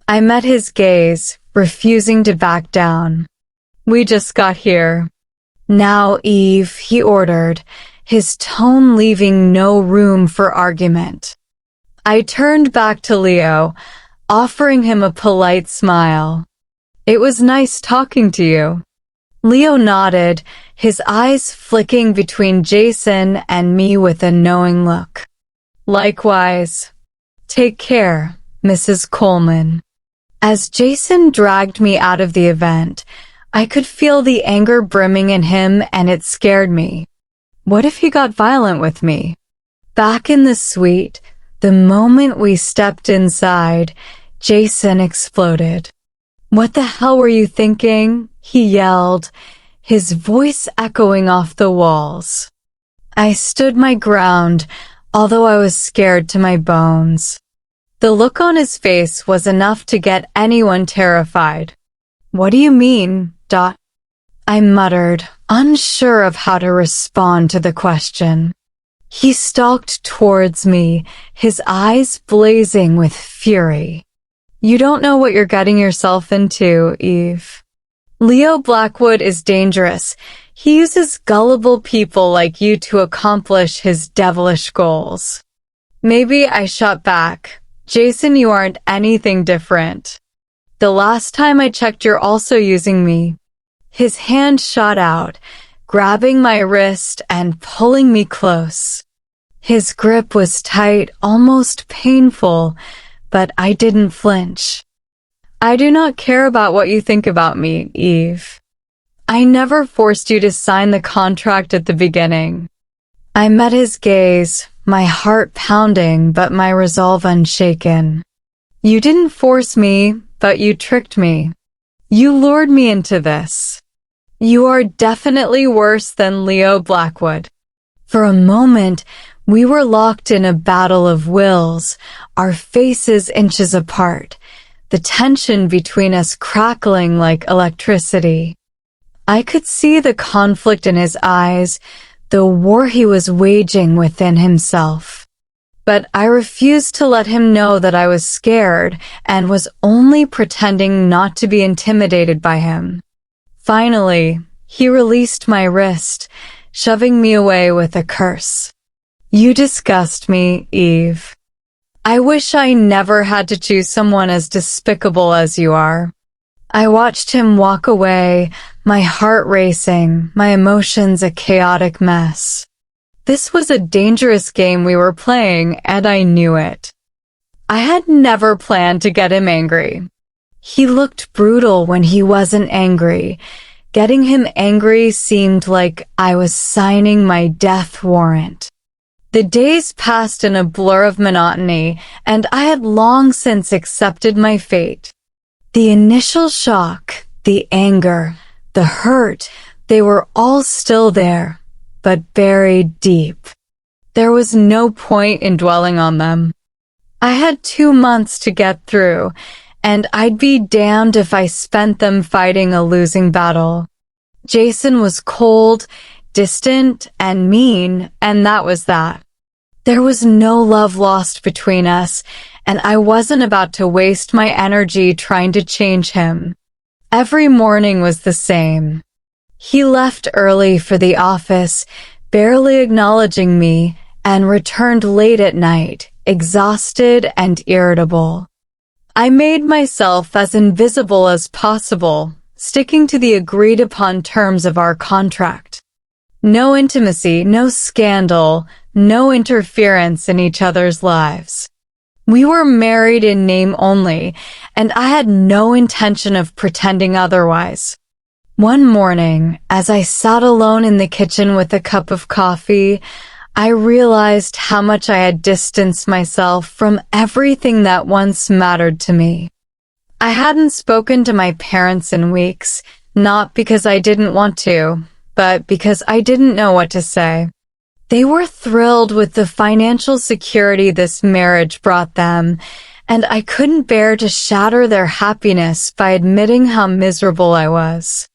I met his gaze, refusing to back down. "We just got here." "Now, Eve," he ordered, his tone leaving no room for argument. I turned back to Leo, offering him a polite smile. "It was nice talking to you." Leo nodded, his eyes flicking between Jason and me with a knowing look. "Likewise. Take care, Mrs. Coleman." As Jason dragged me out of the event, I could feel the anger brimming in him, and it scared me. What if he got violent with me? Back in the suite, the moment we stepped inside, Jason exploded. "What the hell were you thinking?" he yelled, his voice echoing off the walls. I stood my ground, although I was scared to my bones. The look on his face was enough to get anyone terrified. "What do you mean, Dot?" I muttered, unsure of how to respond to the question. He stalked towards me, his eyes blazing with fury. "You don't know what you're getting yourself into, Eve. Leo Blackwood is dangerous. He uses gullible people like you to accomplish his devilish goals." Maybe I shot back. "Jason, you aren't anything different. The last time I checked, you're also using me." His hand shot out, grabbing my wrist and pulling me close. His grip was tight, almost painful, but I didn't flinch. "I do not care about what you think about me, Eve. I never forced you to sign the contract at the beginning." I met his gaze, my heart pounding but my resolve unshaken. "You didn't force me, but you tricked me. You lured me into this. You are definitely worse than Leo Blackwood." For a moment, we were locked in a battle of wills, our faces inches apart, the tension between us crackling like electricity. I could see the conflict in his eyes, the war he was waging within himself. But I refused to let him know that I was scared and was only pretending not to be intimidated by him. Finally, he released my wrist, shoving me away with a curse. "You disgust me, Eve. I wish I never had to choose someone as despicable as you are." I watched him walk away, my heart racing, my emotions a chaotic mess. This was a dangerous game we were playing, and I knew it. I had never planned to get him angry. He looked brutal when he wasn't angry. Getting him angry seemed like I was signing my death warrant. The days passed in a blur of monotony, and I had long since accepted my fate. The initial shock, the anger, the hurt, they were all still there, but buried deep. There was no point in dwelling on them. I had 2 months to get through, and I'd be damned if I spent them fighting a losing battle. Jason was cold, distant, and mean, and that was that. There was no love lost between us, and I wasn't about to waste my energy trying to change him. Every morning was the same. He left early for the office, barely acknowledging me, and returned late at night, exhausted and irritable. I made myself as invisible as possible, sticking to the agreed-upon terms of our contract. No intimacy, no scandal, no interference in each other's lives. We were married in name only, and I had no intention of pretending otherwise. One morning, as I sat alone in the kitchen with a cup of coffee, I realized how much I had distanced myself from everything that once mattered to me. I hadn't spoken to my parents in weeks, not because I didn't want to, but because I didn't know what to say. They were thrilled with the financial security this marriage brought them, and I couldn't bear to shatter their happiness by admitting how miserable I was.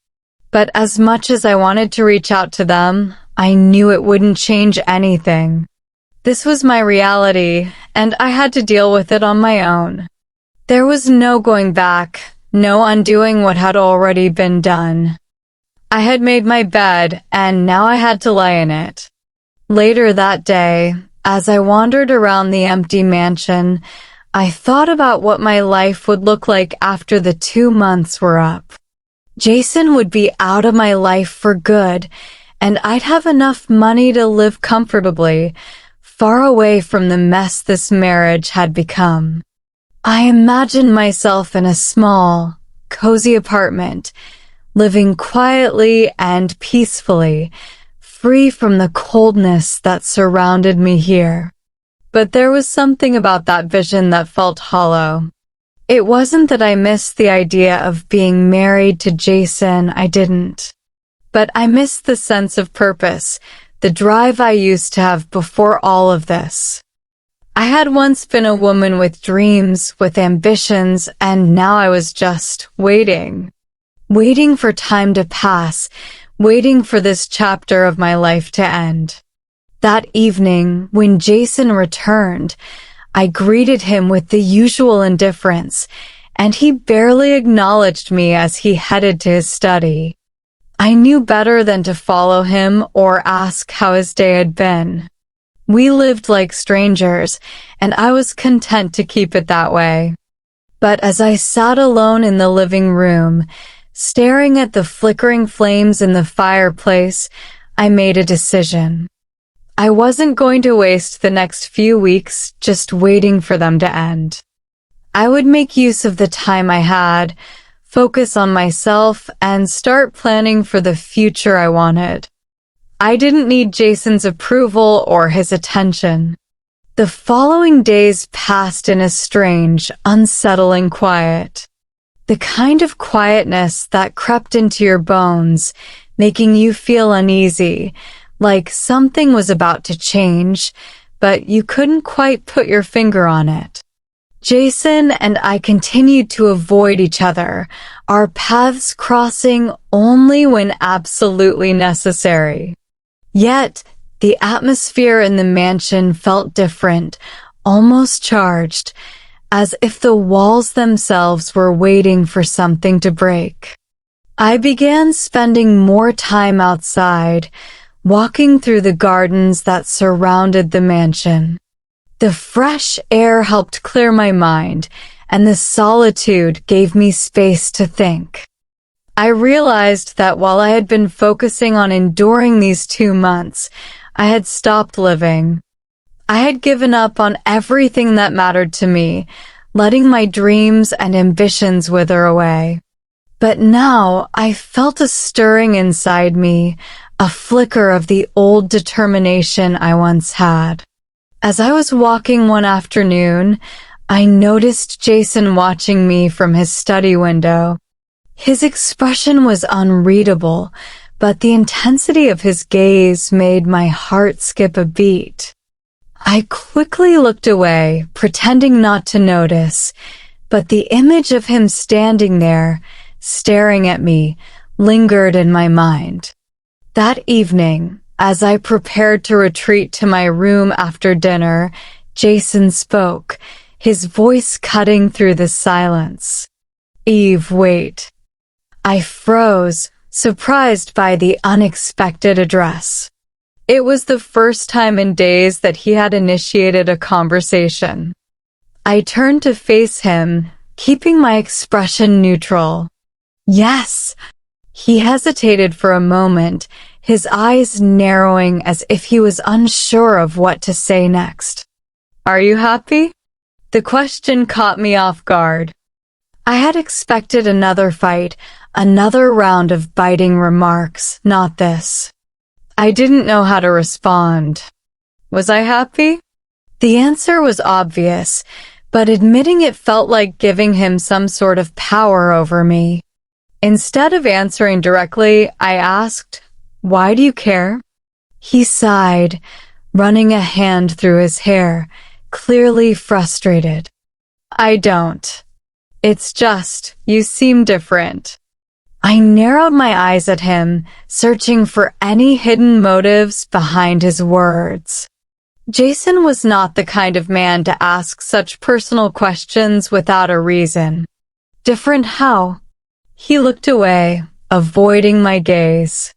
But as much as I wanted to reach out to them, I knew it wouldn't change anything. This was my reality, and I had to deal with it on my own. There was no going back, no undoing what had already been done. I had made my bed, and now I had to lie in it. Later that day, as I wandered around the empty mansion, I thought about what my life would look like after the 2 months were up. Jason would be out of my life for good, and I'd have enough money to live comfortably, far away from the mess this marriage had become. I imagined myself in a small, cozy apartment, living quietly and peacefully, free from the coldness that surrounded me here. But there was something about that vision that felt hollow. It wasn't that I missed the idea of being married to Jason, I didn't. But I missed the sense of purpose, the drive I used to have before all of this. I had once been a woman with dreams, with ambitions, and now I was just waiting. Waiting for time to pass, waiting for this chapter of my life to end. That evening, when Jason returned, I greeted him with the usual indifference, and he barely acknowledged me as he headed to his study. I knew better than to follow him or ask how his day had been. We lived like strangers, and I was content to keep it that way. But as I sat alone in the living room, staring at the flickering flames in the fireplace, I made a decision. I wasn't going to waste the next few weeks just waiting for them to end. I would make use of the time I had, focus on myself, and start planning for the future I wanted. I didn't need Jason's approval or his attention. The following days passed in a strange, unsettling quiet. The kind of quietness that crept into your bones, making you feel uneasy, like something was about to change, but you couldn't quite put your finger on it. Jason and I continued to avoid each other, our paths crossing only when absolutely necessary. Yet, the atmosphere in the mansion felt different, almost charged, as if the walls themselves were waiting for something to break. I began spending more time outside, walking through the gardens that surrounded the mansion. The fresh air helped clear my mind, and the solitude gave me space to think. I realized that while I had been focusing on enduring these 2 months, I had stopped living. I had given up on everything that mattered to me, letting my dreams and ambitions wither away. But now I felt a stirring inside me, a flicker of the old determination I once had. As I was walking one afternoon, I noticed Jason watching me from his study window. His expression was unreadable, but the intensity of his gaze made my heart skip a beat. I quickly looked away, pretending not to notice, but the image of him standing there, staring at me, lingered in my mind. That evening, as I prepared to retreat to my room after dinner, Jason spoke, his voice cutting through the silence. "Eve, wait." I froze, surprised by the unexpected address. It was the first time in days that he had initiated a conversation. I turned to face him, keeping my expression neutral. "Yes." He hesitated for a moment, his eyes narrowing as if he was unsure of what to say next. "Are you happy?" The question caught me off guard. I had expected another fight, another round of biting remarks, not this. I didn't know how to respond. Was I happy? The answer was obvious, but admitting it felt like giving him some sort of power over me. Instead of answering directly, I asked, "Why do you care?" He sighed, running a hand through his hair, clearly frustrated. "I don't. It's just, you seem different." I narrowed my eyes at him, searching for any hidden motives behind his words. Jason was not the kind of man to ask such personal questions without a reason. Different how? He looked away, avoiding my gaze.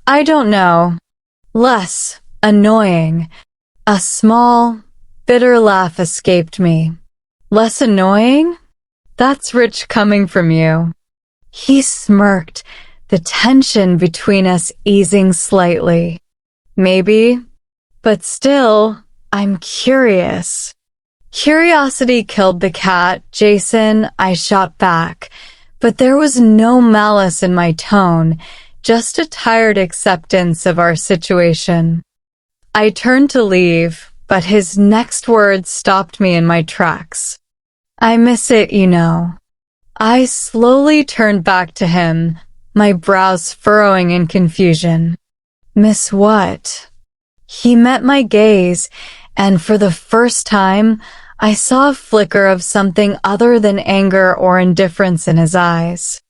I don't know. Less annoying. A small, bitter laugh escaped me. Less annoying? That's rich coming from you. He smirked, the tension between us easing slightly. Maybe, but still, I'm curious. Curiosity killed the cat, Jason, I shot back, but there was no malice in my tone, just a tired acceptance of our situation. I turned to leave, but his next words stopped me in my tracks. I miss it, you know. I slowly turned back to him, my brows furrowing in confusion. Miss what? He met my gaze, and for the first time, I saw a flicker of something other than anger or indifference in his eyes.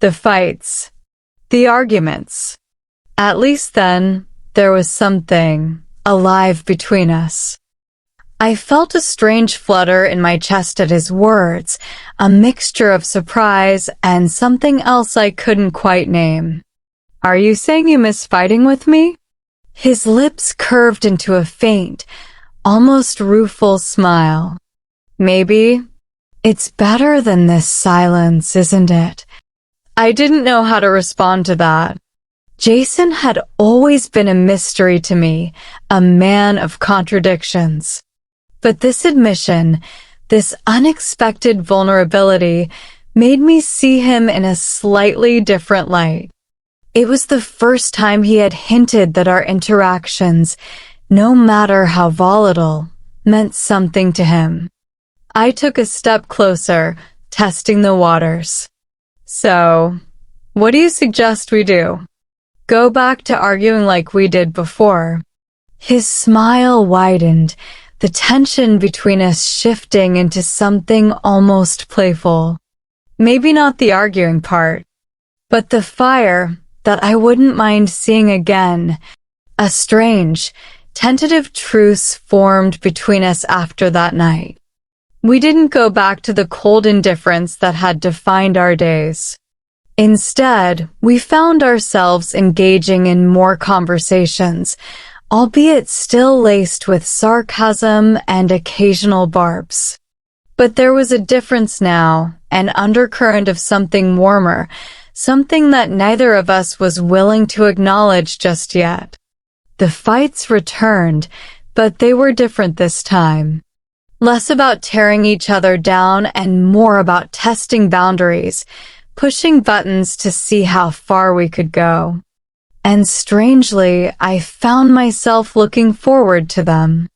The fights. The arguments. At least then, there was something alive between us. I felt a strange flutter in my chest at his words, a mixture of surprise and something else I couldn't quite name. Are you saying you miss fighting with me? His lips curved into a faint, almost rueful smile. Maybe. It's better than this silence, isn't it? I didn't know how to respond to that. Jason had always been a mystery to me, a man of contradictions. But this admission, this unexpected vulnerability, made me see him in a slightly different light. It was the first time he had hinted that our interactions, no matter how volatile, meant something to him. I took a step closer, testing the waters. So, what do you suggest we do? Go back to arguing like we did before? His smile widened, the tension between us shifting into something almost playful. Maybe not the arguing part, but the fire that I wouldn't mind seeing again. A strange, tentative truce formed between us after that night. We didn't go back to the cold indifference that had defined our days. Instead, we found ourselves engaging in more conversations, albeit still laced with sarcasm and occasional barbs. But there was a difference now, an undercurrent of something warmer, something that neither of us was willing to acknowledge just yet. The fights returned, but they were different this time. Less about tearing each other down and more about testing boundaries, pushing buttons to see how far we could go. And strangely, I found myself looking forward to them.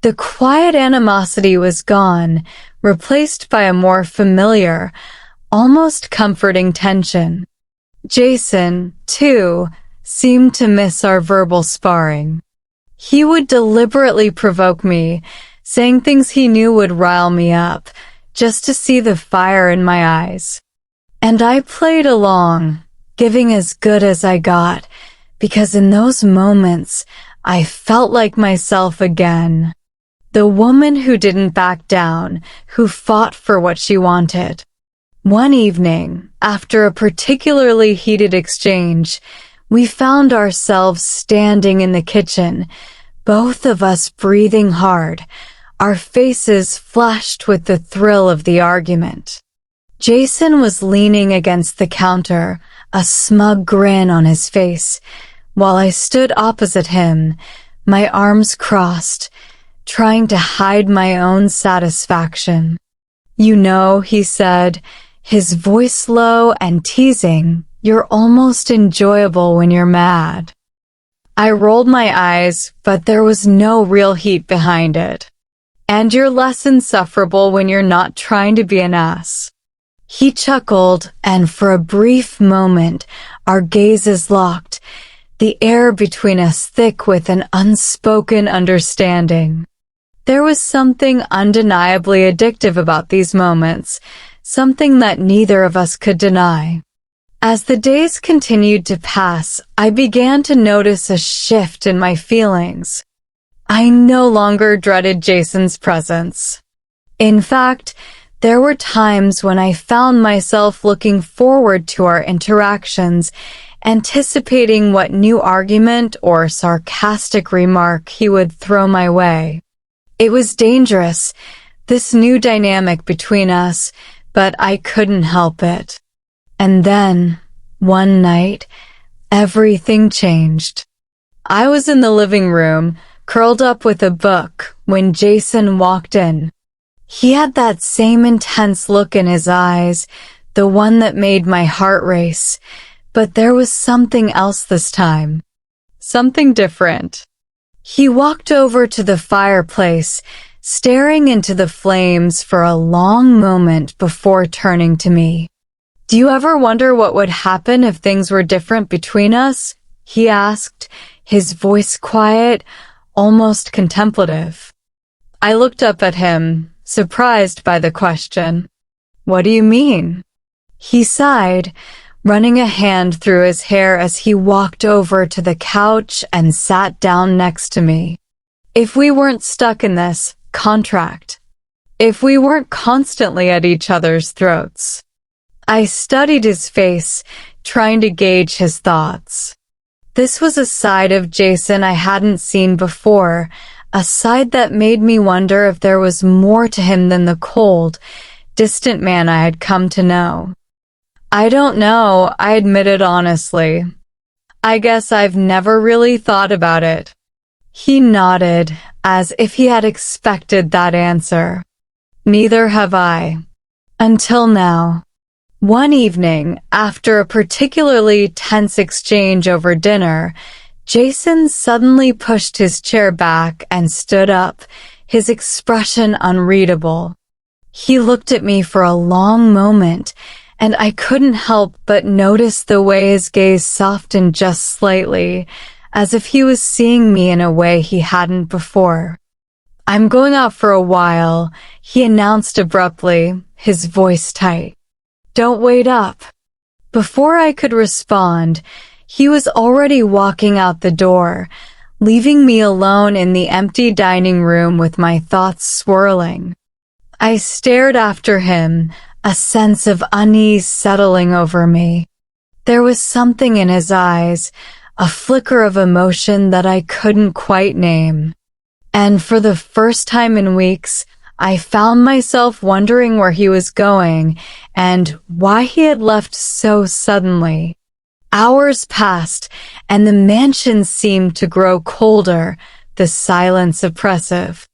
The quiet animosity was gone, replaced by a more familiar, almost comforting tension. Jason, too, seemed to miss our verbal sparring. He would deliberately provoke me, saying things he knew would rile me up, just to see the fire in my eyes. And I played along, giving as good as I got, because in those moments, I felt like myself again. The woman who didn't back down, who fought for what she wanted. One evening, after a particularly heated exchange, we found ourselves standing in the kitchen, both of us breathing hard, our faces flushed with the thrill of the argument. Jason was leaning against the counter, a smug grin on his face, while I stood opposite him, my arms crossed, trying to hide my own satisfaction. You know, he said, his voice low and teasing, you're almost enjoyable when you're mad. I rolled my eyes, but there was no real heat behind it. And you're less insufferable when you're not trying to be an ass. He chuckled, and for a brief moment, our gazes locked, the air between us thick with an unspoken understanding. There was something undeniably addictive about these moments, something that neither of us could deny. As the days continued to pass, I began to notice a shift in my feelings. I no longer dreaded Jason's presence. In fact, there were times when I found myself looking forward to our interactions, anticipating what new argument or sarcastic remark he would throw my way. It was dangerous, this new dynamic between us, but I couldn't help it. And then, one night, everything changed. I was in the living room, curled up with a book, when Jason walked in. He had that same intense look in his eyes, the one that made my heart race, but there was something else this time. Something different. He walked over to the fireplace, staring into the flames for a long moment before turning to me. "Do you ever wonder what would happen if things were different between us?" he asked, his voice quiet, almost contemplative. I looked up at him, surprised by the question. "What do you mean?" He sighed, running a hand through his hair as he walked over to the couch and sat down next to me. "If we weren't stuck in this contract, if we weren't constantly at each other's throats." I studied his face, trying to gauge his thoughts. This was a side of Jason I hadn't seen before, a side that made me wonder if there was more to him than the cold, distant man I had come to know. "I don't know," I admitted honestly. "I guess I've never really thought about it." He nodded, as if he had expected that answer. "Neither have I. Until now." One evening, after a particularly tense exchange over dinner, Jason suddenly pushed his chair back and stood up, his expression unreadable. He looked at me for a long moment, and I couldn't help but notice the way his gaze softened just slightly, as if he was seeing me in a way he hadn't before. "I'm going out for a while," he announced abruptly, his voice tight. "Don't wait up." Before I could respond, he was already walking out the door, leaving me alone in the empty dining room with my thoughts swirling. I stared after him, a sense of unease settling over me. There was something in his eyes, a flicker of emotion that I couldn't quite name. And for the first time in weeks, I found myself wondering where he was going and why he had left so suddenly. Hours passed, and the mansion seemed to grow colder, the silence oppressive.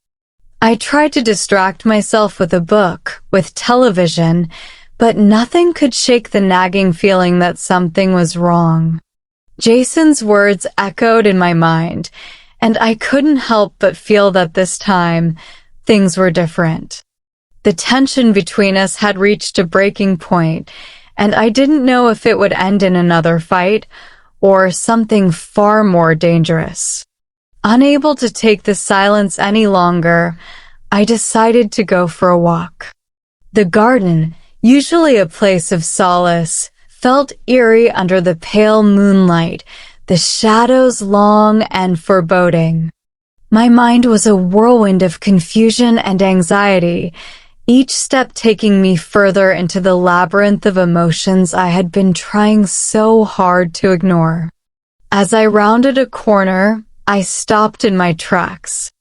I tried to distract myself with a book, with television, but nothing could shake the nagging feeling that something was wrong. Jason's words echoed in my mind, and I couldn't help but feel that this time, things were different. The tension between us had reached a breaking point, and I didn't know if it would end in another fight or something far more dangerous. Unable to take the silence any longer, I decided to go for a walk. The garden, usually a place of solace, felt eerie under the pale moonlight, the shadows long and foreboding. My mind was a whirlwind of confusion and anxiety, each step taking me further into the labyrinth of emotions I had been trying so hard to ignore. As I rounded a corner, I stopped in my tracks.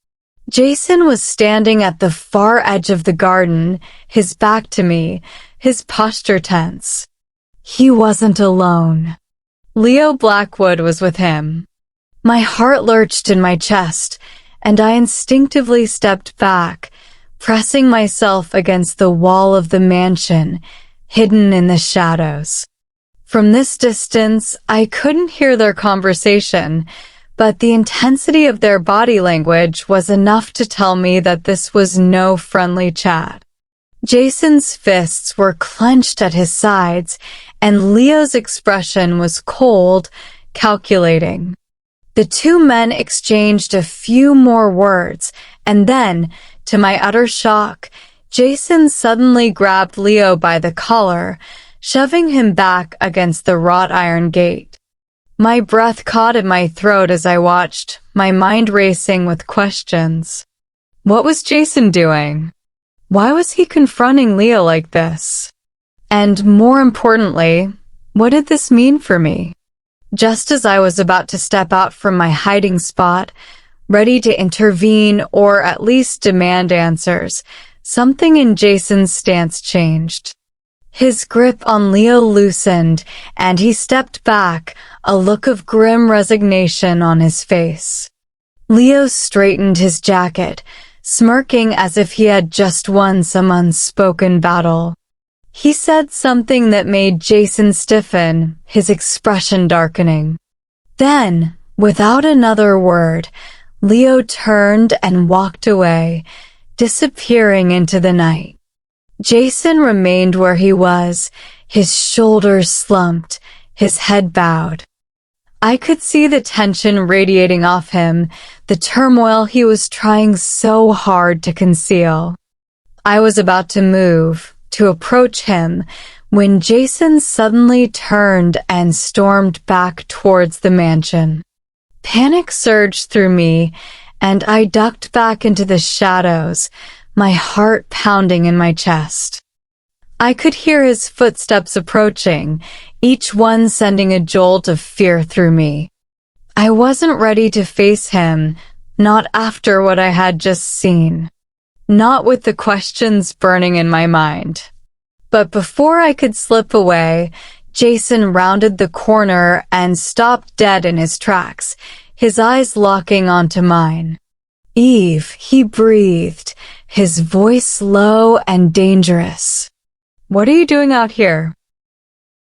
Jason was standing at the far edge of the garden, his back to me, his posture tense. He wasn't alone. Leo Blackwood was with him. My heart lurched in my chest, and I instinctively stepped back, pressing myself against the wall of the mansion, hidden in the shadows. From this distance, I couldn't hear their conversation, but the intensity of their body language was enough to tell me that this was no friendly chat. Jason's fists were clenched at his sides, and Leo's expression was cold, calculating. The two men exchanged a few more words, and then, to my utter shock, Jason suddenly grabbed Leo by the collar, shoving him back against the wrought iron gate. My breath caught in my throat as I watched, my mind racing with questions. What was Jason doing? Why was he confronting Leah like this? And more importantly, what did this mean for me? Just as I was about to step out from my hiding spot, ready to intervene or at least demand answers, something in Jason's stance changed. His grip on Leo loosened, and he stepped back, a look of grim resignation on his face. Leo straightened his jacket, smirking as if he had just won some unspoken battle. He said something that made Jason stiffen, his expression darkening. Then, without another word, Leo turned and walked away, disappearing into the night. Jason remained where he was, his shoulders slumped, his head bowed. I could see the tension radiating off him, the turmoil he was trying so hard to conceal. I was about to move, to approach him, when Jason suddenly turned and stormed back towards the mansion. Panic surged through me, and I ducked back into the shadows, my heart pounding in my chest. I could hear his footsteps approaching, each one sending a jolt of fear through me. I wasn't ready to face him, not after what I had just seen. Not with the questions burning in my mind. But before I could slip away, Jason rounded the corner and stopped dead in his tracks, his eyes locking onto mine. "Eve," he breathed, his voice low and dangerous. "What are you doing out here?"